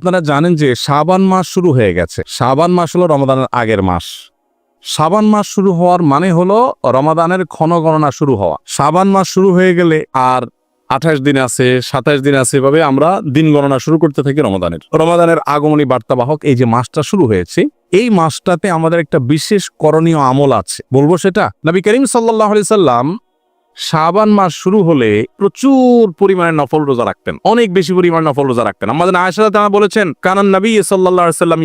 আপনারা জানেন যে শাবান মাস শুরু হয়ে গেছে। শাবান মাস হলো রমাদানের আগের মাস। শাবান মাস শুরু হওয়ার মানে হলো রমাদানের ক্ষণগণনা শুরু হওয়া। শাবান মাস শুরু হয়ে গেলে আর 28 দিন আছে, 27 দিন আছে, এভাবে আমরা দিন গণনা শুরু করতে থাকি রমাদানের আগমনী বার্তাবাহক এই যে মাসটা শুরু হয়েছে, এই মাসটাতে আমাদের একটা বিশেষ করণীয় আমল আছে, বলবো সেটা। নবী করিম সাল্লাল্লাহু আলাইহি সাল্লাম শাবান মাস শুরু হলে প্রচুর পরিমাণে নফল রোজা রাখতেন, অনেক বেশি পরিমাণে নফল রোজা রাখতেন। আমাদের আয়েশা তাআলা বলেছেন, কানান নবী সাল্লাল্লাহু আলাইহি সাল্লাম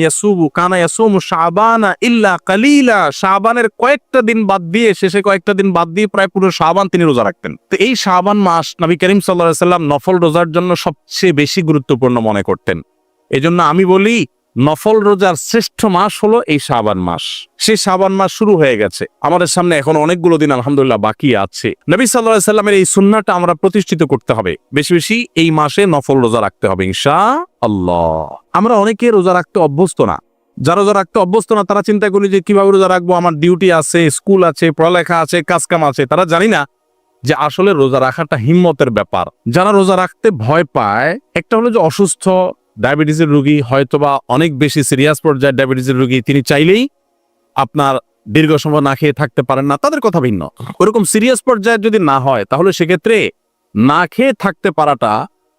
ইয়াসুমু শাবানা ইল্লা কালিলা, শাবানের কয়েকটা দিন বাদ দিয়ে, শেষে কয়েকটা দিন বাদ দিয়ে প্রায় পুরো শাবান তিনি রোজা রাখতেন। তো এই শাবান মাস নবী করিম সাল্লাল্লাহু আলাইহি সাল্লাম নফল রোজার জন্য সবচেয়ে বেশি গুরুত্বপূর্ণ মনে করতেন। এজন্য আমি বলি, নফল রোজার শ্রেষ্ঠ মাস হলো এই শাবান মাস। সেই শাবান মাস শুরু হয়ে গেছে, আমাদের সামনে এখন অনেকগুলো দিন আলহামদুলিল্লাহ বাকি আছে। নবী সাল্লাল্লাহু আলাইহি সাল্লামের এই সুন্নাহটা আমরা প্রতিষ্ঠিত করতে হবে, বেশি বেশি এই মাসে নফল রোজা রাখতে হবে ইনশাআল্লাহ। আমরা অনেকে রোজা রাখতে অভ্যস্ত না, যারা রোজা রাখতে অভ্যস্ত না তারা চিন্তা করি যে কিভাবে রোজা রাখবো, আমার ডিউটি আছে, স্কুল আছে, পড়ালেখা আছে, কাজকাম আছে। তারা জানি না যে আসলে রোজা রাখাটা হিম্মতের ব্যাপার। যারা রোজা রাখতে ভয় পায়, একটা হলো যে অসুস্থ ডায়াবেটিসের রোগী, হয়তোবা অনেক বেশি সিরিয়াস পর্যায়ে ডায়াবেটিসের রোগী, তিনি চাইলেই আপনার দীর্ঘ সময় না খেয়ে থাকতে পারেন না, তাদের কথা ভিন্ন। ওরকম সিরিয়াস পর্যায়ে যদি না হয় তাহলে সেক্ষেত্রে না খেয়ে থাকতে পারাটা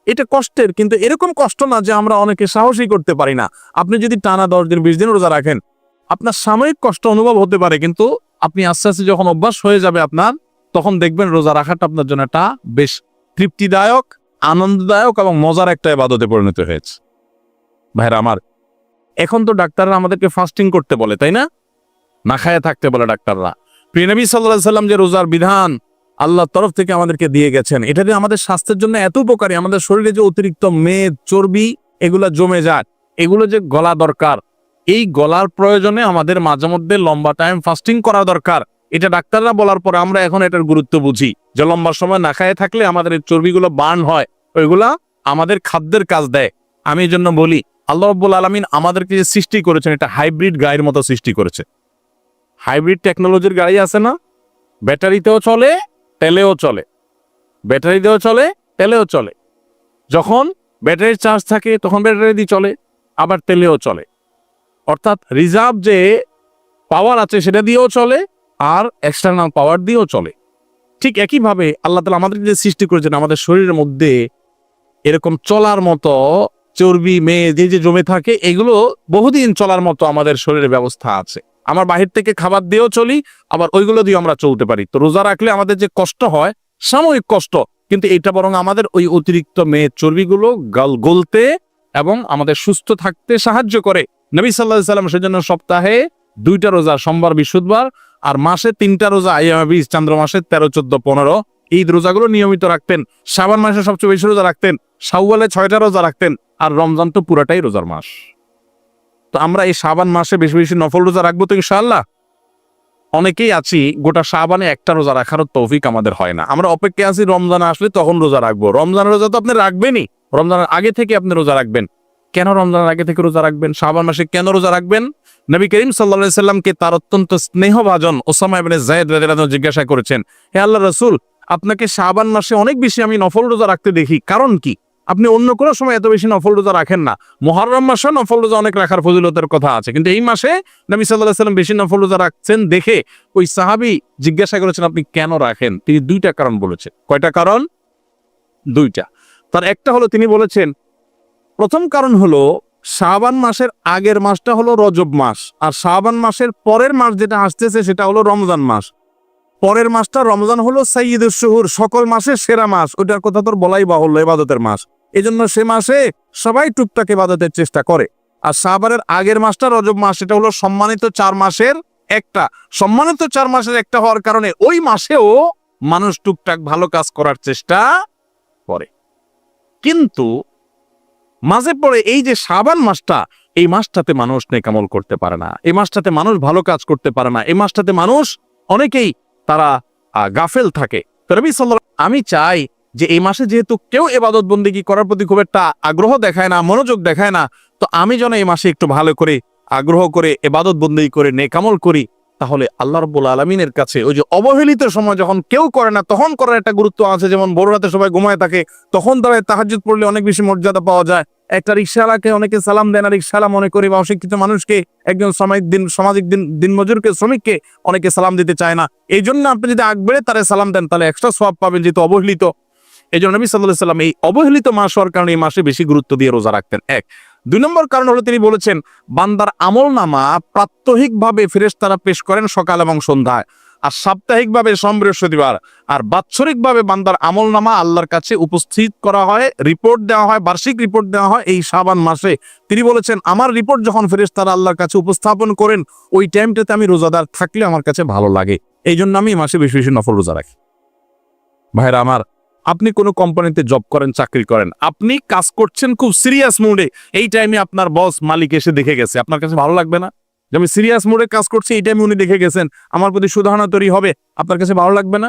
এটা কষ্টের, কিন্তু এরকম কষ্ট না যে আমরা অনেকে সাহসই করতে পারি না। আপনি যদি টানা 10 দিন 20 দিন রোজা রাখেন, আপনার সাময়িক কষ্ট অনুভব হতে পারে, কিন্তু আপনি আস্তে আস্তে যখন অভ্যাস হয়ে যাবে আপনার, তখন দেখবেন রোজা রাখাটা আপনার জন্য একটা বেশ তৃপ্তিদায়ক, আনন্দদায়ক এবং মজার একটা ইবাদতে পরিণত হয়েছে। ভাইরা আমার, এখন তো ডাক্তাররা আমাদেরকে ফাস্টিং করতে বলে, তাই না? না খায়ে থাকতে বলে ডাক্তাররা। প্রিয় নবী সাল্লাল্লাহু আলাইহি সাল্লাম যে রোজার বিধান আল্লাহর তরফ থেকে আমাদেরকে দিয়ে গেছেন, এটা যে আমাদের স্বাস্থ্যের জন্য এত উপকারী। আমাদের শরীরে যে অতিরিক্ত মেদ, চর্বি এগুলা জমে যায়, এগুলো যে গলা দরকার, এই গলার প্রয়োজনে আমাদের মাঝে মধ্যে লম্বা টাইম ফাস্টিং করা দরকার। এটা ডাক্তাররা বলার পরে আমরা এখন এটার গুরুত্ব বুঝি, যে লম্বা সময় না খায়ে থাকলে আমাদের এই চর্বিগুলো বার্ন হয়, ওইগুলা আমাদের খাদ্যের কাজ দেয়। আমি এই জন্য বলি, আল্লাহ রাব্বুল আলামিন আমাদেরকে যে সৃষ্টি করেছেন, এটা হাইব্রিড গাড়ির মতো সৃষ্টি করেছে। হাইব্রিড টেকনোলজির গাড়ি আছে না, ব্যাটারিতেও চলে, তেলেও চলে, ব্যাটারিতেও চলে, তেলেও চলে। যখন ব্যাটারির চার্জ থাকে তখন ব্যাটারি দিয়ে চলে, আবার তেলেও চলে। অর্থাৎ রিজার্ভ যে পাওয়ার আছে সেটা দিয়েও চলে, আর এক্সটার্নাল পাওয়ার দিয়েও চলে। ঠিক একইভাবে আল্লাহ তাআলা আমাদেরকে যে সৃষ্টি করেছেন, আমাদের শরীরের মধ্যে এরকম চলার মতো চর্বি মেদ যে জমে থাকে, এগুলো বহুদিন চলার মতো আমাদের শরীরে ব্যবস্থা আছে। আমার বাহির থেকে খাবার দিয়েও চলি, আবার ওইগুলো দিয়ে আমরা চলতে পারি। তো রোজা রাখলে আমাদের যে কষ্ট হয়, সাময়িক কষ্ট, কিন্তু এটা বরং আমাদের ওই অতিরিক্ত মেদ চর্বিগুলো গলতে এবং আমাদের সুস্থ থাকতে সাহায্য করে। নবী সাল্লাল্লাহু আলাইহি সাল্লাম সেজন্য সপ্তাহে 2টা রোজা, সোমবার বৃহস্পতিবার, আর মাসে 3টা রোজা, আইয়ামে চন্দ্র মাসে 13, 14, 15 ঈদ রোজাগুলো নিয়মিত রাখতেন। শাবান মাসে সবচেয়ে বেশি রোজা রাখতেন, শাওয়ালে 6টা রোজা রাখতেন, আর রমজান তো পুরাটাই রোজার মাস। তো আমরা এই শাবান মাসে বেশি বেশি নফল রোজা রাখবো তো ইনশাআল্লাহ। অনেকেই আছি গোটা শাবানে একটা রোজা রাখারও তৌফিক আমাদের হয় না, আমরা অপেক্ষায় আছি রমজান আসলে তখন রোজা রাখবো। রমজানের রোজা তো আপনি রাখবেনই, রমজানের আগে থেকে আপনি রোজা রাখবেন। কেন রমজানের আগে থেকে রোজা রাখবেন? শাবান মাসে কেন রোজা রাখবেন? নবী করিম সাল্লাল্লাহু আলাইহি সাল্লামকে তার অত্যন্ত স্নেহভাজন ওসামা ইবনে যায়েদ রাদিয়াল্লাহু আনহু জিজ্ঞাসা করেছেন, হে আল্লাহর রাসূল, আপনাকে শাবান মাসে অনেক বেশি আমি নফল রোজা রাখতে দেখি, কারণ কি? আপনি অন্য কোনো সময় এত বেশি নফল রোজা রাখেন না। মুহররম মাসে নফল রোজা অনেক রাখার ফজিলতের কথা আছে, কিন্তু এই মাসে নবী সাল্লাল্লাহু আলাইহি সাল্লাম বেশি নফল রোজা রাখছেন দেখে ওই সাহাবী জিজ্ঞাসা করেছেন, আপনি কেন রাখেন? তিনি 2টা কারণ বলেছেন। কয়টা কারণ? 2টা। তার একটা হলো, তিনি বলেছেন, প্রথম কারণ হলো শাবান মাসের আগের মাসটা হলো রজব মাস, আর শাবান মাসের পরের মাস যেটা আসতেছে সেটা হলো রমজান মাস। পরের মাসটা রমজান হলো সাইয়্যিদুশ শুহুর, সকল মাসের সেরা মাস। ওটার কথা তোর বলাই বাহুল্য, ইবাদতের মাস। এজন্য সে মাসে সবাই টুকটাক ইবাদতের চেষ্টা করে। আর শাবানের আগের মাসটা রজব মাস, এটা হলো সম্মানিত 4 মাসের একটা। সম্মানিত 4 মাসের একটা হওয়ার কারণে ওই মাসেও মানুষ টুকটাক ভালো কাজ করার চেষ্টা করে। কিন্তু মাঝে পড়ে এই যে শাবান মাসটা, এই মাসটাতে মানুষ নেকামল করতে পারে না, এই মাসটাতে মানুষ ভালো কাজ করতে পারে না, এই মাসটাতে মানুষ অনেকেই তারা গাফেল থাকে। নবী সাল্লাল্লাহু আলাইহি, আমি চাই যে এই মাসে যেহেতু কেউ ইবাদত বন্দেগী করার প্রতি খুব একটা আগ্রহ দেখায় না, মনোযোগ দেখায় না, তো আমি যেন এই মাসে একটু ভালো করে আগ্রহ করে ইবাদত বন্দেগী করে নেকামল করি, তাহলে আল্লাহ রাব্বুল আলামিনের কাছে ওই যে অবহেলিত সময় যখন কেউ করে না তখন করার একটা গুরুত্ব আছে। যেমন ভোর রাতে সবাই ঘুমায় থাকে, তখন তারা তাহাজ্জুদ পড়লে অনেক বেশি মর্যাদা পাওয়া যায়। একটা রিক্সাওয়ালাকে অনেকে সালাম দেন, আর রিক্সাওয়ালা মনে করে বা অশিক্ষিত মানুষকে, একজন সামাজিক দিনমজুরকে, শ্রমিককে অনেকে সালাম দিতে চায় না। এই জন্য আপনি যদি আগ বেড়ে তারা সালাম দেন তাহলে এক্সট্রা সওয়াব পাবেন, যেহেতু অবহেলিত। এই জন্য নবী সাল্লাল্লাহু আলাইহি ওয়াসাল্লাম এই অবহেলিত মাস হওয়ার কারণে এই মাসে বেশি গুরুত্ব দিয়ে রোজা রাখতেন। 1 2 নম্বর কারণ হলো তিনি বলেছেন বান্দার আমলনামা প্রাত্যহিকভাবে ফেরেশতারা পেশ করেন সকাল এবং সন্ধ্যায়, আর সাপ্তাহিকভাবে সোম বৃহস্পতিবার, আর বাৎসরিকভাবে বান্দার আমলনামা আল্লাহর কাছে উপস্থিত করা হয়, রিপোর্ট দেওয়া হয়, বার্ষিক রিপোর্ট দেওয়া হয় এই শাবান মাসে। তিনি বলেছেন আমার রিপোর্ট যখন ফেরেশতারা আল্লাহর কাছে উপস্থাপন করেন ওই টাইমটাতে আমি রোজাদার থাকলে আমার কাছে ভালো লাগে, এই জন্য আমি এই মাসে বেশি বেশি নফল রোজা রাখি। ভাইরা আমার, আপনি কোনো কোম্পানিতে জব করেন, চাকরি করেন, আপনি কাজ করছেন খুব সিরিয়াস মুডে, এই টাইমে আপনার বস মালিক এসে দেখে গেছে, আপনার কাছে ভালো লাগবে না? যে আমি সিরিয়াস মুডে কাজ করছি, এই টাইমে উনি দেখে গেছেন, আমার প্রতি সুধারণা তৈরি হবে, আপনার কাছে ভালো লাগবে না?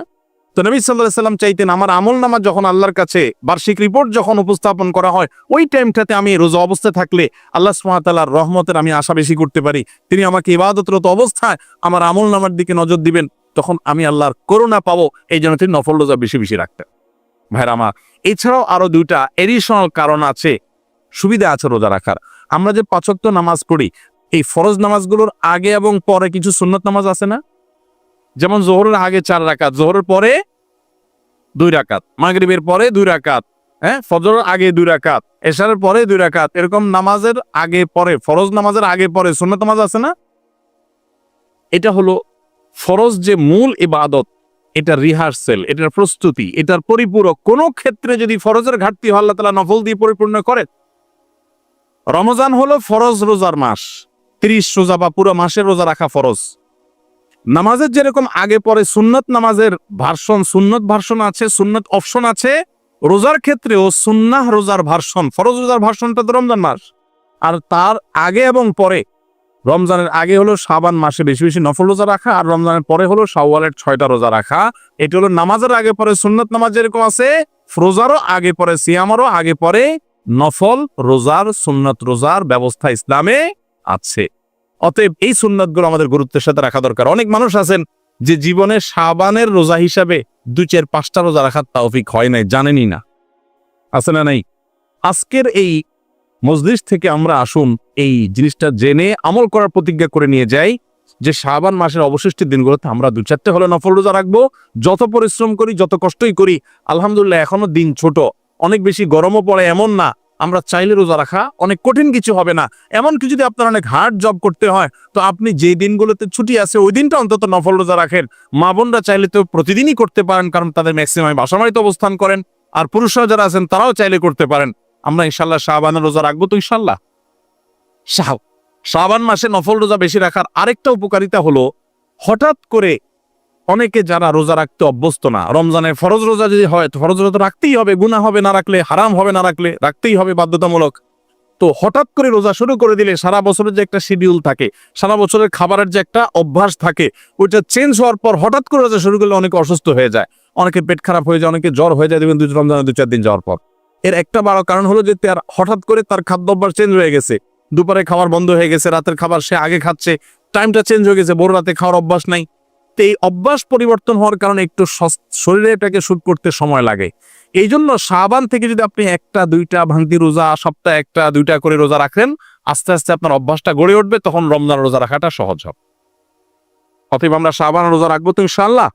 তো নবী সাল্লাল্লাহু আলাইহি ওয়াসাল্লাম চাইতেন আমার আমলনামা যখন আল্লাহর কাছে বার্ষিক রিপোর্ট যখন উপস্থাপন করা হয় ওই টাইমটাতে আমি রোজা অবস্থায় থাকলে আল্লাহ সুবহানাহু ওয়া তাআলার রহমতের আমি আশা বেশি করতে পারি, তিনি আমাকে ইবাদতরত অবস্থায় আমার আমলনামার দিকে নজর দিবেন, তখন আমি আল্লাহর করুণা পাবো, এই জন্য তিনি নফল রোজা বেশি বেশি রাখতেন। ভাইরা আমার, এছাড়াও আরো 2টা এডিশনাল কারণ আছে, সুবিধা আছে রোজা রাখার। আমরা যে 5 ওয়াক্ত নামাজ পড়ি, এই ফরজ নামাজগুলোর আগে এবং পরে কিছু সুন্নত নামাজ আছে না? যেমন জোহরের আগে 4 রাকাত, জোহরের পরে 2 রাকাত, মাগরিবের পরে 2 রাকাত, ফজরের আগে 2 রাকাত, এশারের পরে 2 রাকাত, এরকম নামাজের আগে পরে, ফরজ নামাজের আগে পরে সুন্নত নামাজ আছে না? এটা হলো ফরজ যে মূল ইবাদত, এটা রিহার্সেল, এটার প্রস্তুতি, এটার পরিপূরক। কোন ক্ষেত্রে যদি ফরজের ঘাটতি হয় আল্লাহ তাআলা নফল দিয়ে পরিপূর্ণ করেন। রমজান হলো ফরজ রোজার মাস, 30 রোজা বা পুরো মাসের রোজা রাখা ফরজ। নামাজের যেরকম আগে পরে সুন্নত নামাজের সুন্নত ভার্সন আছে, সুন্নত অপশন আছে, রোজার ক্ষেত্রেও সুন্নাহ রোজার ভার্সন, ফরজ রোজার ভার্সনটা তো রমজান মাস, আর তার আগে এবং পরে, রমজানের আগে হলো শাবান মাসে বেশি বেশি নফল রোজা রাখা, আর রমজানের পরে হলো শাওয়ালের 6টা রোজা রাখা। এটা হলো নামাজের আগে পরে সুন্নত নামাজ যেরকম আছে, রোজারও আগে পরে, সিয়ামারও আগে পরে নফল রোজার, সুন্নত রোজার ব্যবস্থা ইসলামে আছে। অতএব এই সুন্নতগুলো আমাদের গুরুত্বের সাথে রাখা দরকার। অনেক মানুষ আছেন যে জীবনে শাবানের রোজা হিসাবে 2 4 5টা রোজা রাখার তৌফিক হয় নাই, জানেনই না, আছে না নাই? আজকের এই মজলিস থেকে আমরা আসুন এই জিনিসটা জেনে আমল করার প্রতিজ্ঞা করে নিয়ে যাই যে শাবান মাসের অবশিষ্ট দিনগুলোতে আমরা 2 4টে হলে নফল রোজা রাখবো। যত পরিশ্রম করি, যত কষ্টই করি, আলহামদুলিল্লাহ এখনো দিন ছোট, অনেক বেশি গরমও পড়ে এমন না, আমরা চাইলে রোজা রাখা অনেক কঠিন কিছু হবে না। এমনকি যদি আপনার অনেক হার্ড জব করতে হয় তো আপনি যে দিনগুলোতে ছুটি আছে ওই দিনটা অন্তত নফল রোজা রাখেন। মা বোনরা চাইলে তো প্রতিদিনই করতে পারেন, কারণ তাদের ম্যাক্সিমাম বাসা বাড়িতে অবস্থান করেন, আর পুরুষরা যারা আছেন তারাও চাইলে করতে পারেন। আমরা ইনশাল্লাহ শাবানের রোজা রাখবো তো ইনশাল্লাহ। শাবান মাসে নফল রোজা বেশি রাখার আরেকটা উপকারিতা হলো, হঠাৎ করে অনেকে যারা রোজা রাখতে অভ্যস্ত না, রমজানের ফরজ রোজা যদি হয় তো ফরজ রোজা রাখতেই হবে, গুনাহ হবে না রাখলে, হারাম হবে না রাখলে, রাখতেই হবে বাধ্যতামূলক। তো হঠাৎ করে রোজা শুরু করে দিলে সারা বছরের যে একটা শিডিউল থাকে, সারা বছরের খাবারের যে একটা অভ্যাস থাকে, ওইটা চেঞ্জ হওয়ার পর হঠাৎ করে রোজা শুরু করলে অনেকে অসুস্থ হয়ে যায়, অনেকে পেট খারাপ হয়ে যায়, অনেকে জ্বর হয়ে যায়, দেখবেন রমজানের 2 4 দিন যাওয়ার পর। এর একটা বড় কারণ হলো যে তার হঠাৎ করে তার খাদ্য অভ্যাস চেঞ্জ হয়ে গেছে, দুপুরে খাবার বন্ধ হয়ে গেছে, রাতের খাবার সে আগে খাচ্ছে, টাইমটা চেঞ্জ হয়ে গেছে, বড় রাতে খাওয়ার অভ্যাস নাই। তো এই অভ্যাস পরিবর্তন হওয়ার কারণে একটু শরীরে এটাকে শুট করতে সময় লাগে। এই জন্য শাবান থেকে যদি আপনি 1টা 2টা ভাঙতি রোজা, সপ্তাহে 1টা 2টা করে রোজা রাখেন, আস্তে আস্তে আপনার অভ্যাসটা গড়ে উঠবে, তখন রমজান রোজা রাখাটা সহজ হবে। অতএব আমরা শাবানের রোজা রাখবো তো ইনশাআল্লাহ।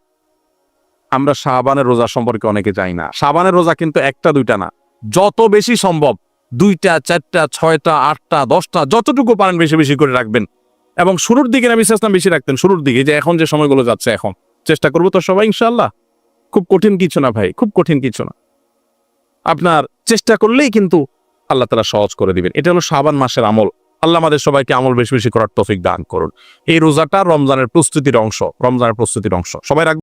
আমরা শাবানের রোজা সম্পর্কে অনেকে জানি না। শাবানের রোজা কিন্তু 1টা 2টা না, যত বেশি সম্ভব 2টা 4টা 6টা 8টা 10টা যতটুকু পারেন বেশি বেশি করে রাখবেন। এবং শুরুর দিকে নবী সাল্লাল্লাহু আলাইহি ওয়াসাল্লাম বেশি রাখতেন, শুরুর দিকে, যে এখন যে সময়গুলো যাচ্ছে, এখন চেষ্টা করবো তো সবাই ইনশাআল্লাহ। খুব কঠিন কিছু না ভাই, খুব কঠিন কিছু না, আপনার চেষ্টা করলেই কিন্তু আল্লাহ তাআলা সহজ করে দিবেন। এটা হলো শাবান মাসের আমল। আল্লাহ আমাদের সবাইকে আমল বেশি বেশি করার তৌফিক দান করুন। এই রোজাটা রমজানের প্রস্তুতির অংশ, রমজানের প্রস্তুতির অংশ। সবাই রাখবেন।